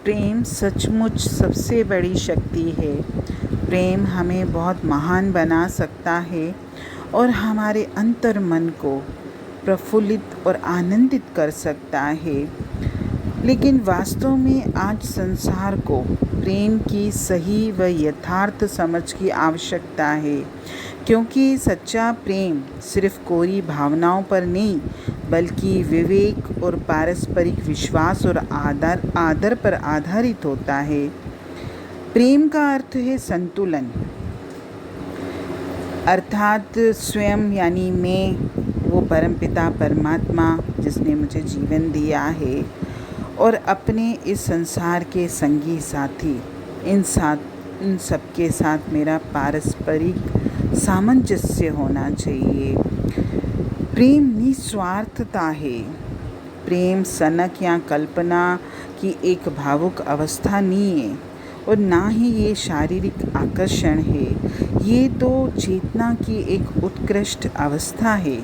प्रेम सचमुच सबसे बड़ी शक्ति है। प्रेम हमें बहुत महान बना सकता है और हमारे अंतर्मन को प्रफुल्लित और आनंदित कर सकता है। लेकिन वास्तव में आज संसार को प्रेम की सही व यथार्थ समझ की आवश्यकता है, क्योंकि सच्चा प्रेम सिर्फ कोरी भावनाओं पर नहीं बल्कि विवेक और पारस्परिक विश्वास और आदर पर आधारित होता है। प्रेम का अर्थ है संतुलन, अर्थात स्वयं यानी मैं, वो परमपिता परमात्मा जिसने मुझे जीवन दिया है, और अपने इस संसार के संगी साथी, इन सबके साथ मेरा पारस्परिक सामंजस्य होना चाहिए। प्रेम निस्वार्थता है। प्रेम सनक या कल्पना की एक भावुक अवस्था नहीं है और ना ही ये शारीरिक आकर्षण है। ये तो चेतना की एक उत्कृष्ट अवस्था है।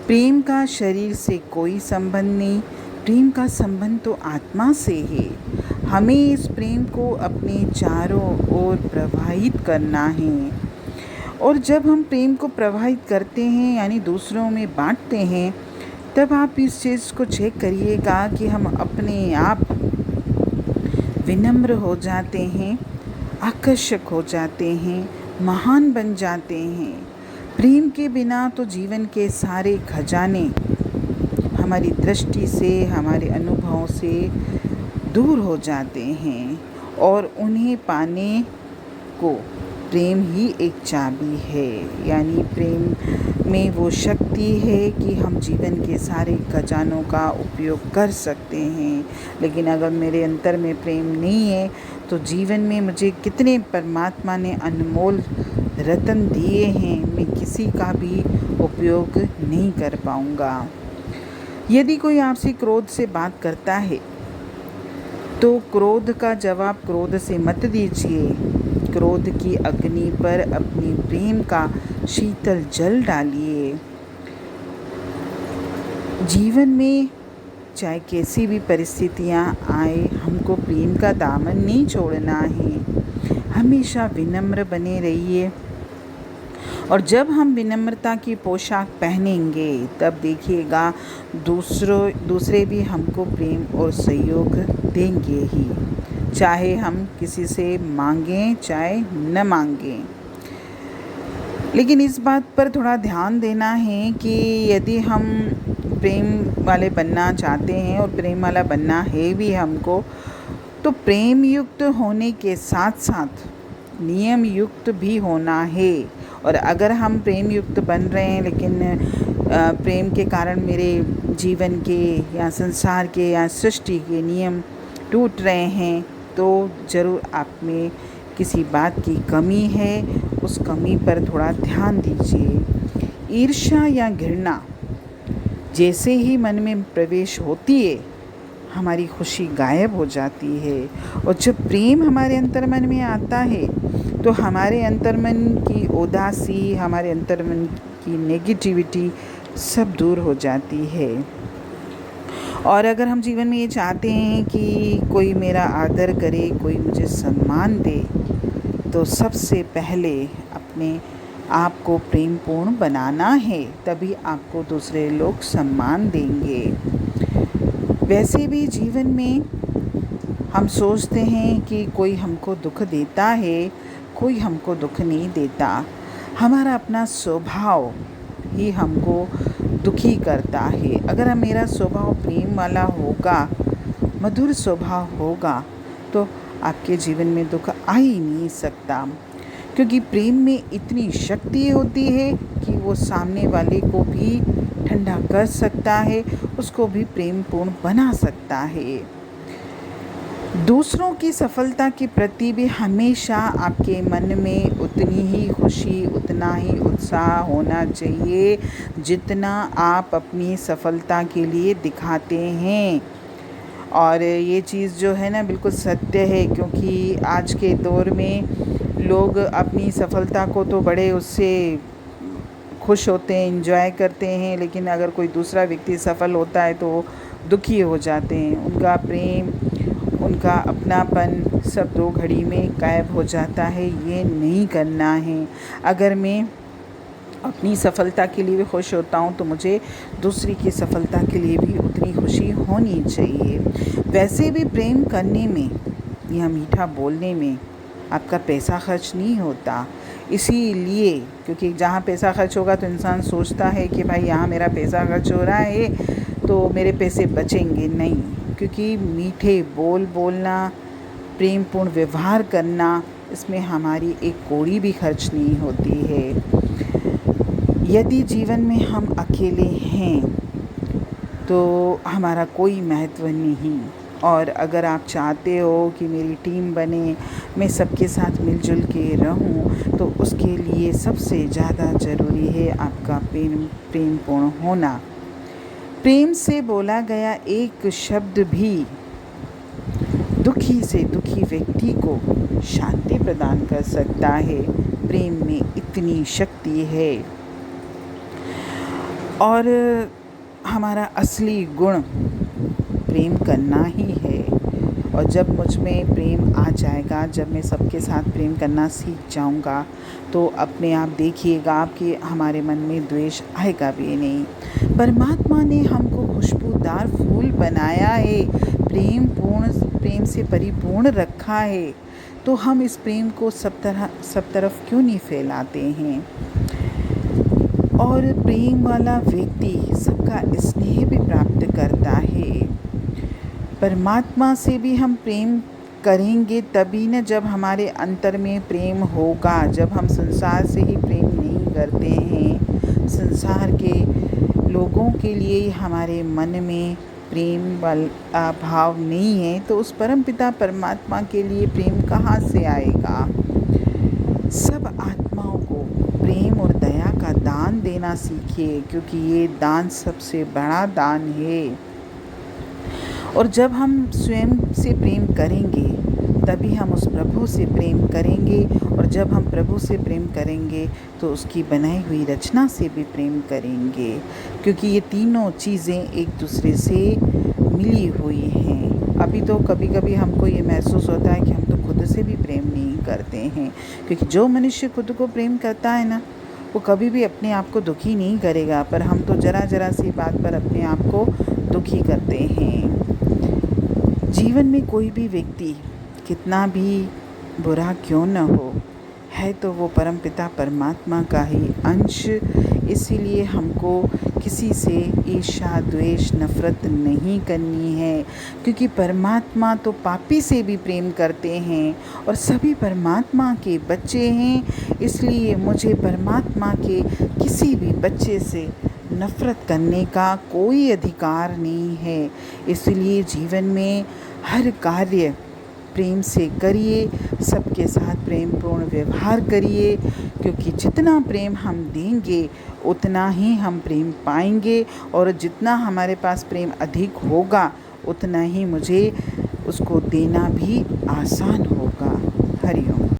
प्रेम का शरीर से कोई संबंध नहीं, प्रेम का संबंध तो आत्मा से है। हमें इस प्रेम को अपने चारों ओर प्रवाहित करना है, और जब हम प्रेम को प्रवाहित करते हैं यानी दूसरों में बांटते हैं, तब आप इस चीज़ को चेक करिएगा कि हम अपने आप विनम्र हो जाते हैं, आकर्षक हो जाते हैं, महान बन जाते हैं। प्रेम के बिना तो जीवन के सारे खजाने हमारी दृष्टि से, हमारे अनुभवों से दूर हो जाते हैं, और उन्हें पाने को प्रेम ही एक चाबी है। यानी प्रेम में वो शक्ति है कि हम जीवन के सारे खजानों का उपयोग कर सकते हैं। लेकिन अगर मेरे अंतर में प्रेम नहीं है तो जीवन में मुझे कितने परमात्मा ने अनमोल रतन दिए हैं, मैं किसी का भी उपयोग नहीं कर पाऊँगा। यदि कोई आपसे क्रोध से बात करता है तो क्रोध का जवाब क्रोध से मत दीजिए। क्रोध की अग्नि पर अपनी प्रेम का शीतल जल डालिए। जीवन में चाहे कैसी भी परिस्थितियाँ आए, हमको प्रेम का दामन नहीं छोड़ना है। हमेशा विनम्र बने रहिए, और जब हम विनम्रता की पोशाक पहनेंगे तब देखिएगा दूसरे भी हमको प्रेम और सहयोग देंगे ही, चाहे हम किसी से मांगें चाहे न मांगें। लेकिन इस बात पर थोड़ा ध्यान देना है कि यदि हम प्रेम वाले बनना चाहते हैं और प्रेम वाला बनना है भी हमको, तो प्रेम युक्त होने के साथ साथ नियम युक्त भी होना है। और अगर हम प्रेम युक्त बन रहे हैं लेकिन प्रेम के कारण मेरे जीवन के या संसार के या सृष्टि के नियम टूट रहे हैं, तो ज़रूर आप में किसी बात की कमी है। उस कमी पर थोड़ा ध्यान दीजिए। ईर्ष्या या घृणा जैसे ही मन में प्रवेश होती है, हमारी खुशी गायब हो जाती है। और जब प्रेम हमारे अंतर्मन में आता है तो हमारे अंतर्मन की उदासी, हमारे अंतर्मन की नेगेटिविटी सब दूर हो जाती है। और अगर हम जीवन में ये चाहते हैं कि कोई मेरा आदर करे, कोई मुझे सम्मान दे, तो सबसे पहले अपने आप को प्रेमपूर्ण बनाना है, तभी आपको दूसरे लोग सम्मान देंगे। वैसे भी जीवन में हम सोचते हैं कि कोई हमको दुख देता है, कोई हमको दुख नहीं देता। हमारा अपना स्वभाव ही हमको दुखी करता है। अगर मेरा स्वभाव प्रेम वाला होगा, मधुर स्वभाव होगा, तो आपके जीवन में दुख आ ही नहीं सकता, क्योंकि प्रेम में इतनी शक्ति होती है कि वो सामने वाले को भी ठंडा कर सकता है, उसको भी प्रेमपूर्ण बना सकता है। दूसरों की सफलता के प्रति भी हमेशा आपके मन में उतनी ही खुशी, उतना ही उत्साह होना चाहिए जितना आप अपनी सफलता के लिए दिखाते हैं। और ये चीज़ जो है ना, बिल्कुल सत्य है, क्योंकि आज के दौर में लोग अपनी सफलता को तो बड़े उससे खुश होते हैं, एंजॉय करते हैं, लेकिन अगर कोई दूसरा व्यक्ति सफल होता है तो वो दुखी हो जाते हैं। उनका प्रेम, उनका अपनापन सब 2 घड़ी में गायब हो जाता है। ये नहीं करना है। अगर मैं अपनी सफलता के लिए भी खुश होता हूँ तो मुझे दूसरी की सफलता के लिए भी उतनी खुशी होनी चाहिए। वैसे भी प्रेम करने में या मीठा बोलने में आपका पैसा खर्च नहीं होता। इसीलिए क्योंकि जहाँ पैसा खर्च होगा तो इंसान सोचता है कि भाई यहाँ मेरा पैसा खर्च हो रहा है तो मेरे पैसे बचेंगे। नहीं, क्योंकि मीठे बोल बोलना, प्रेमपूर्ण व्यवहार करना, इसमें हमारी एक कौड़ी भी खर्च नहीं होती है। यदि जीवन में हम अकेले हैं तो हमारा कोई महत्व नहीं, और अगर आप चाहते हो कि मेरी टीम बने, मैं सबके साथ मिलजुल के रहूं, तो उसके लिए सबसे ज़्यादा ज़रूरी है आपका प्रेमपूर्ण होना। प्रेम से बोला गया एक शब्द भी दुखी से दुखी व्यक्ति को शांति प्रदान कर सकता है। प्रेम में इतनी शक्ति है। और हमारा असली गुण प्रेम करना ही है। और जब मुझ में प्रेम आ जाएगा, जब मैं सबके साथ प्रेम करना सीख जाऊंगा, तो अपने आप देखिएगा कि हमारे मन में द्वेष आएगा भी नहीं। परमात्मा ने हमको खुशबूदार फूल बनाया है, प्रेम से परिपूर्ण रखा है, तो हम इस प्रेम को सब तरफ क्यों नहीं फैलाते हैं। और प्रेम वाला व्यक्ति सबका स्नेह भी प्राप्त करता है। परमात्मा से भी हम प्रेम करेंगे तभी न, जब हमारे अंतर में प्रेम होगा। जब हम संसार से ही प्रेम नहीं करते हैं, संसार के लोगों के लिए हमारे मन में प्रेम वाला भाव नहीं है, तो उस परमपिता परमात्मा के लिए प्रेम कहाँ से आएगा। सब आत्माओं को प्रेम और दया का दान देना सीखिए, क्योंकि ये दान सबसे बड़ा दान है। और जब हम स्वयं से प्रेम करेंगे तभी हम उस प्रभु से प्रेम करेंगे, और जब हम प्रभु से प्रेम करेंगे तो उसकी बनाई हुई रचना से भी प्रेम करेंगे, क्योंकि ये तीनों चीज़ें एक दूसरे से मिली हुई हैं। अभी तो कभी कभी हमको ये महसूस होता है कि हम तो खुद से भी प्रेम नहीं करते हैं, क्योंकि जो मनुष्य खुद को प्रेम करता है ना, वो कभी भी अपने आप को दुखी नहीं करेगा, पर हम तो ज़रा सी बात पर अपने आप को दुखी करते हैं। जीवन में कोई भी व्यक्ति कितना भी बुरा क्यों न हो, है तो वो परमपिता परमात्मा का ही अंश। इसीलिए हमको किसी से ईर्ष्या, द्वेष, नफ़रत नहीं करनी है, क्योंकि परमात्मा तो पापी से भी प्रेम करते हैं और सभी परमात्मा के बच्चे हैं। इसलिए मुझे परमात्मा के किसी भी बच्चे से नफ़रत करने का कोई अधिकार नहीं है। इसलिए जीवन में हर कार्य प्रेम से करिए, सबके साथ प्रेमपूर्ण व्यवहार करिए, क्योंकि जितना प्रेम हम देंगे उतना ही हम प्रेम पाएंगे, और जितना हमारे पास प्रेम अधिक होगा उतना ही मुझे उसको देना भी आसान होगा। हरि ओम।